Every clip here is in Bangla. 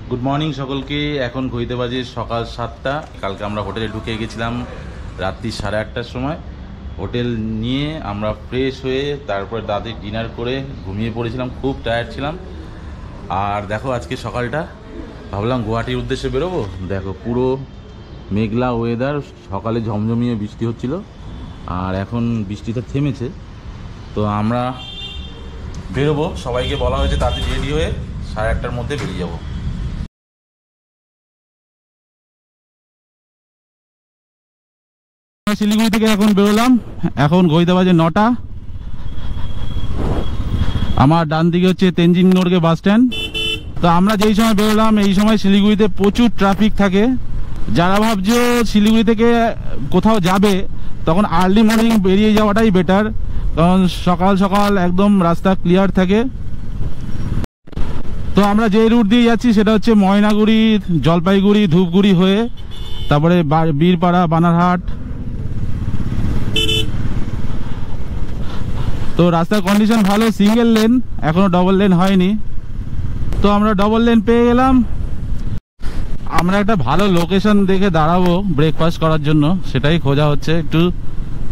গুড মর্নিং সকলকে। এখন ঘড়িতে বাজে সকাল 7টা। কালকে আমরা হোটেলে ঢুকে গেছিলাম রাত্রি 8:30টার সময়। হোটেল নিয়ে আমরা ফ্রেশ হয়ে তারপরে রাতে ডিনার করে ঘুমিয়ে পড়েছিলাম, খুব টায়ার্ড ছিলাম। আর দেখো আজকে সকালটা ভাবলাম গুয়াহাটির উদ্দেশ্যে বেরোবো। দেখো পুরো মেঘলা ওয়েদার, সকালে ঝমঝমিয়ে বৃষ্টি হচ্ছিল আর এখন বৃষ্টিটা থেমেছে। তো আমরা বেরোবো, সবাইকে বলা হয়েছে তাড়াতাড়ি রেডি হয়ে 8:30টার মধ্যে বেরিয়ে যাবো। শিলিগুড়ি থেকে এখন বেরোলাম, এখন ঘড়িতে বাজে 9টা। আমার ডান দিকে হচ্ছে তেনজিং নড়গে বাস স্ট্যান্ড। তো আমরা যেই সময় বেরোলাম এই সময় শিলিগুড়িতে প্রচুর ট্রাফিক থাকে। যারা ভাবছো শিলিগুড়ি থেকে কোথাও যাবে তখন আর্লি মর্নিং বেরিয়ে যাওয়াটাই বেটার, কারণ সকাল সকাল একদম রাস্তা ক্লিয়ার থাকে। তো আমরা যে রুট দিয়ে যাচ্ছি সেটা হচ্ছে ময়নাগুড়ি, জলপাইগুড়ি, ধূপগুড়ি হয়ে তারপরে বীরপাড়া, বানারহাট। তো রাস্তার কন্ডিশন ভালো, সিঙ্গেল লেন, এখনো ডবল লেন হয়নি। তো আমরা ডবল লেন পেয়ে গেলাম। আমরা একটা ভালো লোকেশন দেখে দাঁড়াবো ব্রেকফাস্ট করার জন্য, সেটাই খোঁজা হচ্ছে। একটু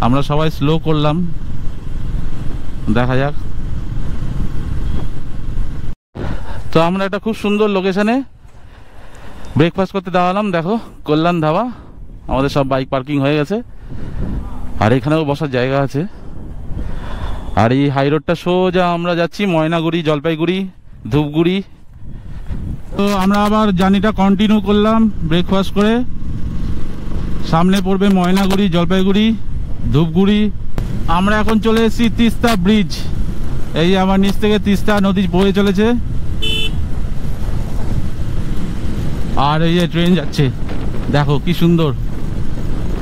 আমরা সবাই স্লো করলাম, দেখা যাক। তো আমরা একটা খুব সুন্দর লোকেশনে ব্রেকফাস্ট করতে দাঁড়ালাম। দেখো কল্যাণ ধাবা, আমাদের সব বাইক পার্কিং হয়ে গেছে আর এখানেও বসার জায়গা আছে। আর এই হাই রোডটা সোজা আমরা যাচ্ছি ময়নাগুড়ি, জলপাইগুড়ি, ধূপগুড়ি। তো আমরা আবার জার্নিটা কন্টিনিউ করলাম ব্রেকফাস্ট করে। সামনে পড়বে ময়নাগুড়ি, জলপাইগুড়ি, ধূপগুড়ি। আমরা এখন চলে এসেছি তিস্তা ব্রিজ। এই আমার নিচ থেকে তিস্তা নদী বয়ে চলেছে আর এই যে ট্রেন যাচ্ছে, দেখো কি সুন্দর,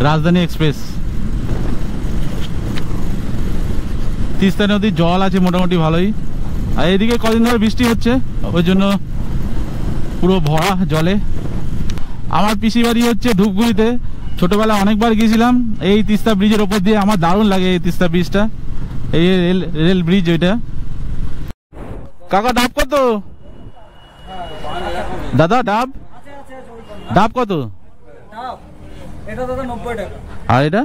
রাজধানী এক্সপ্রেস। তিস্তা নদীর জল আছে মোটামুটি ভালোই। আর এদিকে কদিন ধরে বৃষ্টি হচ্ছে, ওই জন্য পুরো ভরা জলে। আমার পিসি বাড়ি হচ্ছে ধূপগুড়িতে। ছোটবেলা অনেকবার গিয়েছিলাম এই তিস্তা ব্রিজের ওপর দিয়ে। আমার দারুণ লাগে এই তিস্তা ব্রিজটা, এই রেল ব্রিজ ওইটা। কাকা ডাব কত দাদা? ডাব ডাব কত? আর এটা?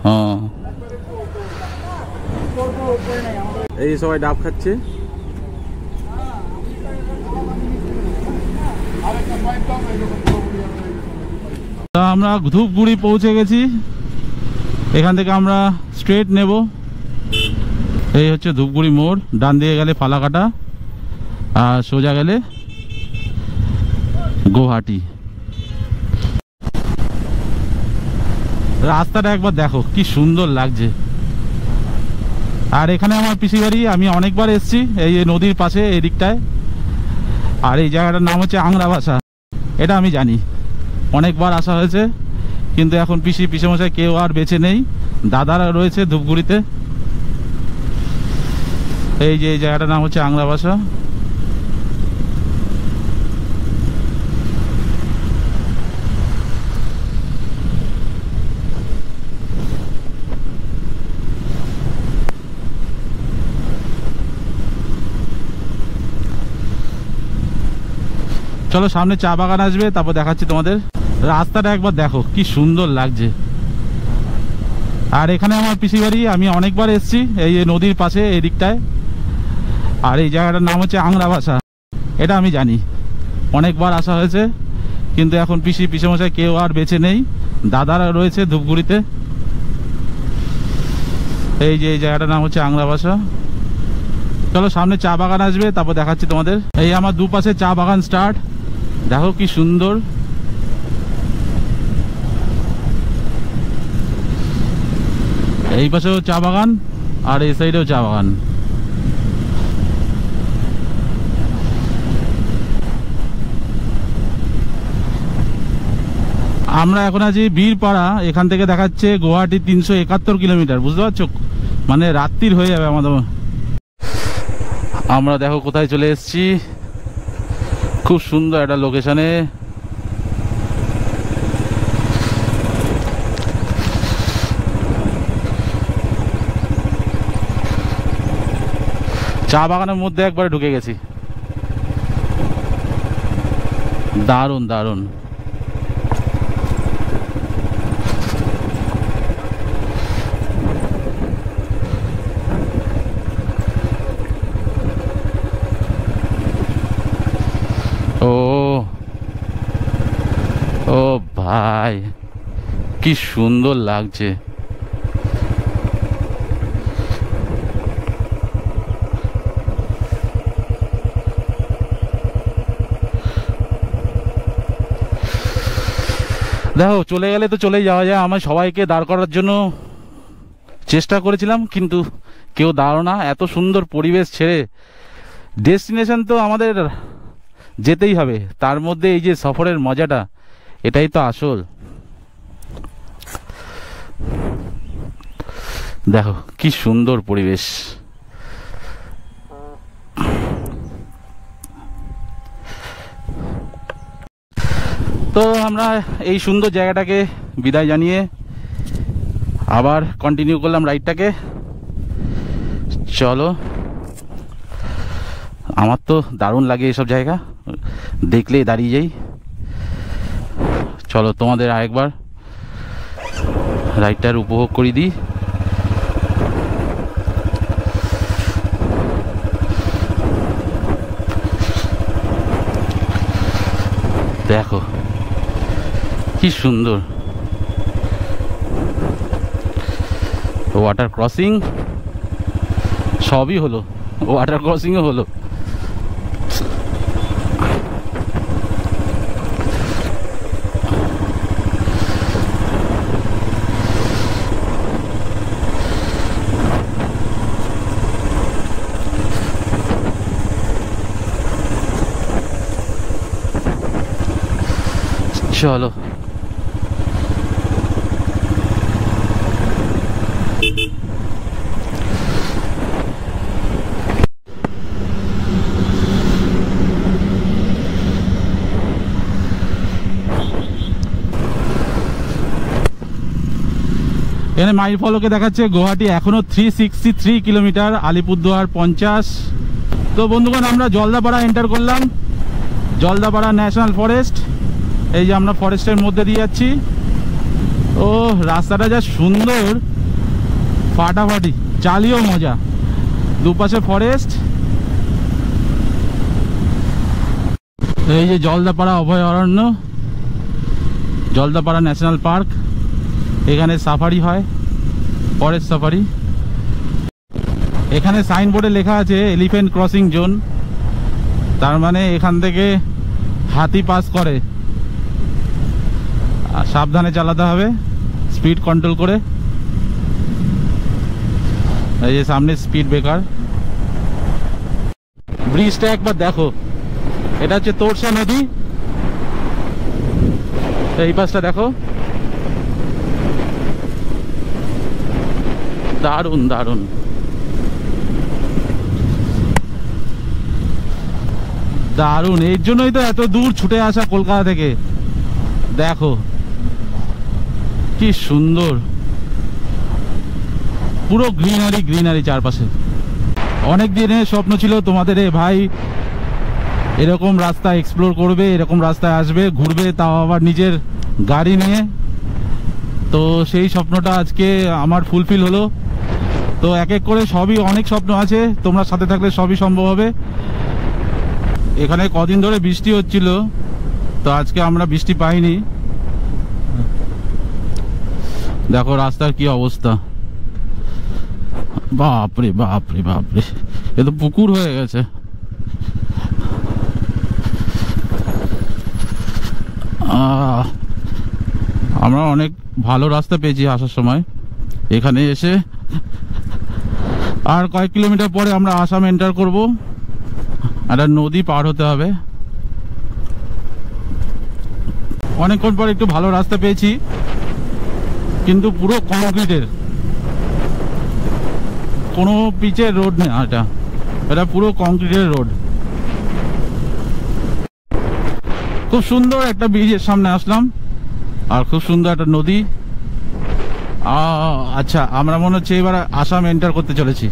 হ্যাঁ, এই সবাই ডাব খাচ্ছে। আমরা ধূপগুড়ি পৌঁছে গেছি। এখান থেকে আমরা স্ট্রেট নেব। এই হচ্ছে ধূপগুড়ি মোড়। ডান দিকে গেলে ফালাকাটা আর সোজা গেলে গুয়াহাটি। রাস্তাটা একবার দেখো কি সুন্দর লাগছে। আর এখানে আমার পিসি বাড়ি, আমি অনেকবার এসেছি এই নদীর পাশে এই দিকটায়। আর এই জায়গাটার নাম হচ্ছে আংরাবাসা। এটা আমি জানি, অনেকবার আসা হয়েছে, কিন্তু এখন পিসেমশাই কেউ আর বেঁচে নেই। দাদারা রয়েছে ধূপগুড়িতে। এই যে এই জায়গাটার নাম হচ্ছে আংরাবাসা। চলো সামনে চা বাগান আসবে, তারপর দেখাচ্ছি তোমাদের। রাস্তাটা একবার দেখো কি সুন্দর লাগছে। আর এখানে আমার পিসি বাড়ি, আমি অনেকবার এসেছি এই নদীর পাশে এই দিকটায়। আর এই জায়গাটার নাম হচ্ছে আংরাবাসা। এটা আমি জানি, অনেকবার আসা হয়েছে, কিন্তু এখন পিসেমশাই কেউ আর বেঁচে নেই। দাদারা রয়েছে ধূপগুড়িতে। এই যে এই জায়গাটার নাম হচ্ছে আংরাবাসা। চলো সামনে চা বাগান আসবে, তারপর দেখাচ্ছি তোমাদের। এই আমার দুপাশে চা বাগান স্টার্ট, দেখো কি সুন্দর। এই পাশেও চা বাগান আর এই সাইডেও চা বাগান। আমরা এখন আছি বীরপাড়া। এখান থেকে দেখাচ্ছে গুয়াহাটি 371 কিলোমিটার। বুঝতে পারছো, মানে রাত্রির হয়ে যাবে আমাদের। আমরা দেখো কোথায় চলে এসেছি, খুব সুন্দর একটা লোকেশনে। চা বাগানের মধ্যে একবারে ঢুকে গেছি। দারুণ দারুণ। ও ও ভাই কি সুন্দর লাগছে। দেখো চলে গেলে তো চলে যাওয়া যায়, আমার সবাইকে দাঁড় করার জন্য চেষ্টা করেছিলাম কিন্তু কেউ দাঁড়ালো না। এত সুন্দর পরিবেশ ছেড়ে ডেস্টিনেশন তো আমাদের যেতেই হবে, তার মধ্যে এই যে সফরের মজাটা, এটাই তো আসল। দেখো কি সুন্দর পরিবেশ। তো আমরা এই সুন্দর জায়গাটাকে বিদায় জানিয়ে আবার কন্টিনিউ করলাম রাইডটাকে। চলো, আমার তো দারুণ লাগে এসব জায়গা, দেখলেই দাঁড়িয়ে যাই। চলো তোমাদের আরেকবার রাইডটার উপভোগ করে দিই। দেখো কি সুন্দর ওয়াটার ক্রসিং, সবই হলো, ওয়াটার ক্রসিংও হলো। চলো এখানে মাইল ফলকে দেখাচ্ছে গুয়াহাটি এখনো 363 কিলোমিটার, আলিপুরদুয়ার 50। তো বন্ধুগণ আমরা জলদাপাড়া এন্টার করলাম, জলদাপাড়া ন্যাশনাল ফরেস্ট। এই যে আমরা ফরেস্টের মধ্যে দিয়ে যাচ্ছি। ও রাস্তাটা যা সুন্দর, ফাটাফাটি, চালিয়েও মজা, দুপাশে ফরেস্ট। এই যে জলদাপাড়া অভয়ারণ্য, জলদাপাড়া ন্যাশনাল পার্ক। এখানে সাফারি হয়, ফরেস্ট সাফারি। এখানে সাইনবোর্ডে লেখা আছে এলিফ্যান্ট ক্রসিং জোন, তার মানে এখান থেকে হাতি পাস করে, সাবধানে চালাতে হবে, স্পিড কন্ট্রোল করে। এই যে সামনে স্পিড ব্রেকার। ব্রিজটা একবার দেখো, এটা হচ্ছে তোরসা নদী। এই পাশটা দেখো, দারুণ দারুণ। দারুণ, এর জন্যই তো এত দূর ছুটে আসা কলকাতা থেকে। দেখো কি সুন্দর, পুরো গ্রিনারি গ্রিনারি চারপাশে। অনেক দিনের স্বপ্ন ছিল তোমাদের এ ভাই এরকম রাস্তা এক্সপ্লোর করবে, এরকম রাস্তায় আসবে, ঘুরবে, তাও আবার নিজের গাড়ি নিয়ে। তো সেই স্বপ্নটা আজকে আমার ফুলফিল হলো। তো এক এক করে সবই, অনেক স্বপ্ন আছে, তোমরা সাথে থাকলে সবই সম্ভব হবে। এখানে কদিন ধরে বৃষ্টি হচ্ছিল, তো আজকে আমরা বৃষ্টি পাইনি। দেখো রাস্তার কি অবস্থা, বাপরে বাপরে বাপরে, এ তো পুকুর হয়ে গেছে। আমরা অনেক ভালো রাস্তা পেয়েছি আসার সময়। এখানে এসে আর কয়েক কিলোমিটার পরে আমরা আসাম এন্টার করব, একটা নদী পার হতে হবে। অনেকক্ষণ পর একটু ভালো রাস্তা পেয়েছি, কিন্তু পুরো কংক্রিটের, কোনো পিচের রোড নেই। এটা পুরো কংক্রিটের রোড। খুব সুন্দর একটা ব্রিজের সামনে আসলাম, আর খুব সুন্দর একটা নদী। আচ্ছা, আমরা মনে হচ্ছে এবার আসাম এন্টার করতে চলেছি।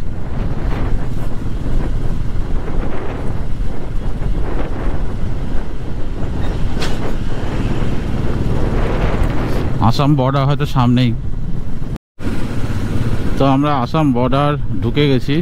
আসাম বর্ডার হয়তো সামনেই। তো আমরা আসাম বর্ডার ঢুকে গেছি।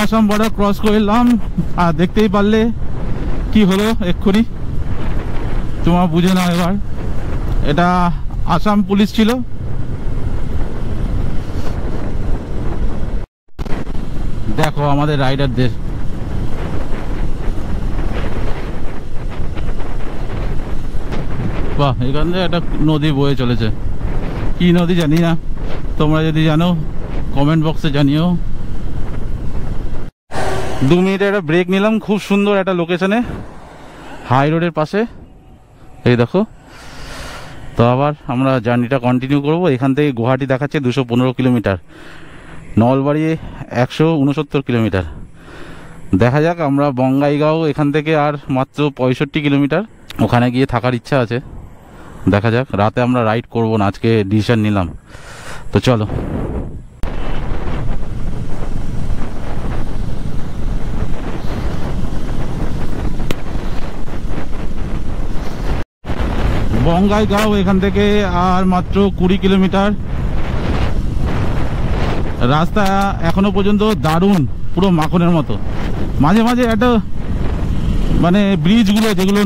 আসাম বর্ডার ক্রস করলাম, আর দেখতেই পারলে কি হলো এক্ষুনি, তোমার বুঝে নাও এবার। এটা আসাম পুলিশ ছিল। দেখো আমাদের রাইডারদের, বাহ, এখান থেকে একটা নদী বয়ে চলেছে। কি নদী জানি না, তোমরা যদি জানো কমেন্ট বক্সে জানিও। 2 মিনিট একটা ব্রেক নিলাম, খুব সুন্দর একটা লোকেশনে, হাই রোডের পাশে। এই দেখো। তো আবার আমরা জার্নিটা কন্টিনিউ করব। এখান থেকে গুয়াহাটি দেখাচ্ছে 215 কিলোমিটার, নলবাড়ি 169 কিলোমিটার। দেখা যাক, আমরা বঙ্গাইগাঁও এখান থেকে আর মাত্র 65 কিলোমিটার, ওখানে গিয়ে থাকার ইচ্ছা আছে। দেখা যাক, রাতে আমরা রাইড করব না, আজকে ডিসিশন নিলাম। তো চলো। বঙ্গাইগাঁও এখান থেকে আর মাত্র 20 কিলোমিটার। রাস্তা এখনো পর্যন্ত দারুণ, পুরো মাখনের মতো। মাঝে মাঝে একটা মানে ব্রিজগুলো, যেগুলো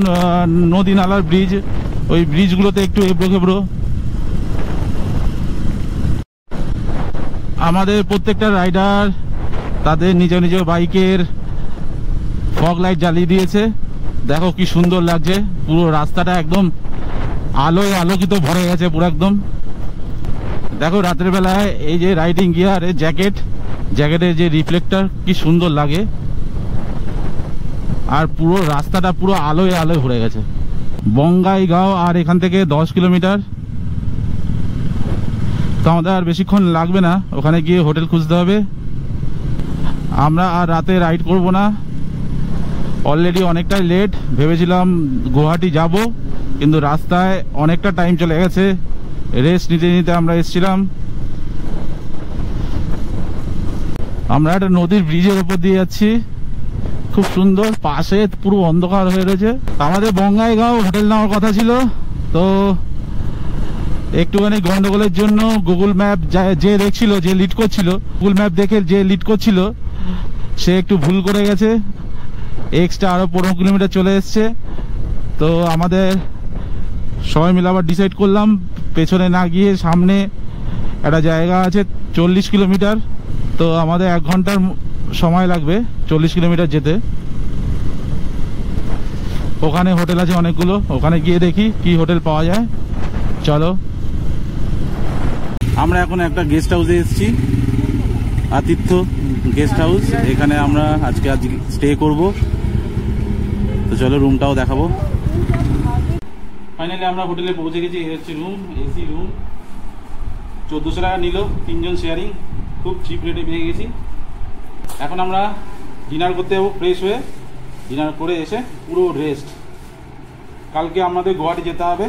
নদী নালার ব্রিজ, ওই ব্রিজগুলোতে একটু এবড়ো খেবড়ো। আমাদের প্রত্যেকটা রাইডার তাদের নিজ নিজ বাইকের ফগ লাইট জ্বালিয়ে দিয়েছে। দেখো কি সুন্দর লাগছে, পুরো রাস্তাটা একদম আলোয় আলোকিত ভরে গেছে পুরো একদম। দেখো রাতের বেলায় এই যে রাইডিং গিয়ার, জ্যাকেটের যে রিফ্লেক্টর, কি সুন্দর লাগে। আর পুরো রাস্তাটা পুরো আলোয় আলোয় ভরে গেছে। বঙ্গাইগাঁও আর এখান থেকে 10 কিলোমিটার। তো আমাদের আর বেশিক্ষণ লাগবে না, ওখানে গিয়ে হোটেল খুঁজতে হবে। আমরা আর রাতে রাইড করব না, অলরেডি অনেকটাই লেট। ভেবেছিলাম গুয়াহাটি যাব, কিন্তু রাস্তায় অনেকটা টাইম চলে গেছে। রেস্ট নিতে নিতে আমরা এসেছিলাম। আমরা একটা নদীর ব্রিজের উপর দিয়ে যাচ্ছি, খুব সুন্দর, পাশে পুরো অন্ধকার হয়ে রয়েছে। আমাদের বঙ্গাইগাঁও হোটেল নেওয়ার কথা ছিল, তো একটুখানি গন্ডগোলের জন্য গুগল ম্যাপ যে দেখছিল, যে লিড করছিল, গুগল ম্যাপ দেখে যে লিড করছিল, সে একটু ভুল করে গেছে, এক্সট্রা আরো 15 কিলোমিটার চলে এসছে। তো আমাদের সবাই মিলে আবার ডিসাইড করলাম পেছনে না গিয়ে সামনে একটা জায়গা আছে 40 কিলোমিটার। তো আমাদের 1 ঘন্টার সময় লাগবে 40 কিলোমিটার যেতে। ওখানে হোটেল আছে অনেকগুলো, ওখানে গিয়ে দেখি কি হোটেল পাওয়া যায়। চলো। আমরা এখন একটা গেস্ট হাউসে এসেছি, আতিথ্য গেস্ট হাউস। এখানে আমরা আজ স্টে করব। তো চলো রুমটাও দেখাবো। ফাইনালি আমরা হোটেলে পৌঁছে গেছি। এই হচ্ছে রুম, এসি রুম। 1400 টাকা নিল, 3 জন শেয়ারিং, খুব চিপ রেটে পেয়ে গেছি। এখন আমরা ডিনার করতে যাবো, ফ্রেশ হয়ে ডিনার করে এসে পুরো রেস্ট। কালকে আমাদের গুয়াহাটি যেতে হবে।